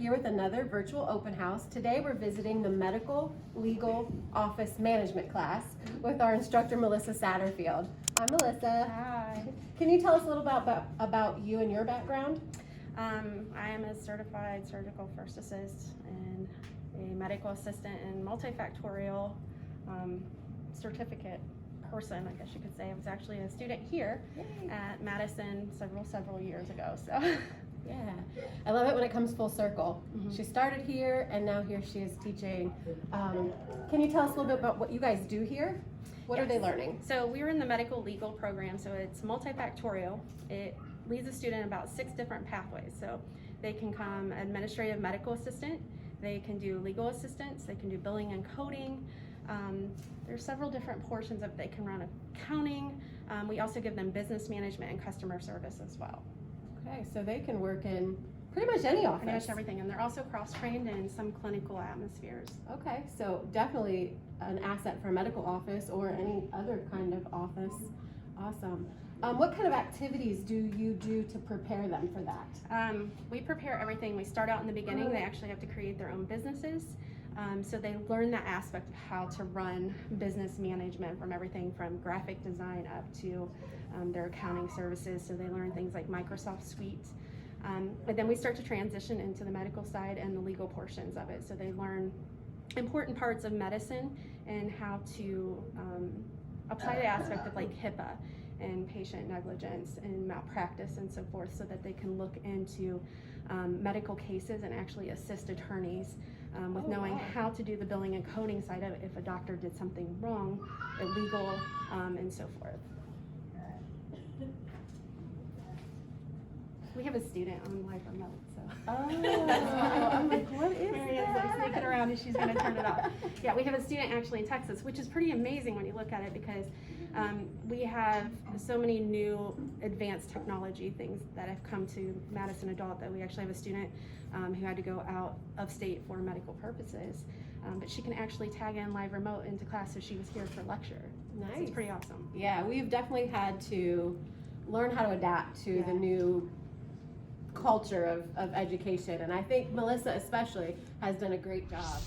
here with another virtual open house. Today we're visiting the Medical Legal Office Management class with our instructor, Melissa Satterfield. Hi, Melissa. Hi. Can you tell us a little about you and your background? I am a certified surgical first assist and a medical assistant and multifactorial certificate person, I guess you could say. I was actually a student here at Madison several years ago. So Yeah, I love it when it comes full circle. Mhm. She started here and now here she is teaching. Can you tell us a little bit about what you guys do here? What are Yes. they learning? So we're in the medical legal program, so it's multifactorial. It leads a student about 6 different pathways. So they can come administrative medical assistant, they can do legal assistance, they can do billing and coding. There's several different portions of, they can run accounting. We also give them business management and customer service as well. Okay, so they can work in pretty much any office. Pretty much everything, and they're also cross-trained in some clinical atmospheres. Okay, so definitely an asset for a medical office or any other kind of office. Awesome. What kind of activities do you do to prepare them for that? We prepare everything. We start out in the beginning. They actually have to create their own businesses. So they learn that aspect of how to run business management, from everything from graphic design up to their accounting services. So they learn things like Microsoft Suite. But then we start to transition into the medical side and the legal portions of it. So they learn important parts of medicine and how to apply the aspect of like HIPAA and patient negligence and malpractice and so forth, so that they can look into medical cases and actually assist attorneys with knowing how to do the billing and coding side of it if a doctor did something wrong, illegal, and so forth. We have a student on live remote, so. Oh, I'm like, what is I'm that? sneaking around and she's gonna turn it off. Yeah, we have a student actually in Texas, which is pretty amazing when you look at it, because we have so many new advanced technology things that have come to Madison Adult, that we actually have a student who had to go out of state for medical purposes. But she can actually tag in live remote into class, so she was here for lecture. Nice. So it's pretty awesome. Yeah, we've definitely had to learn how to adapt to the new culture of education, and I think Melissa especially has done a great job.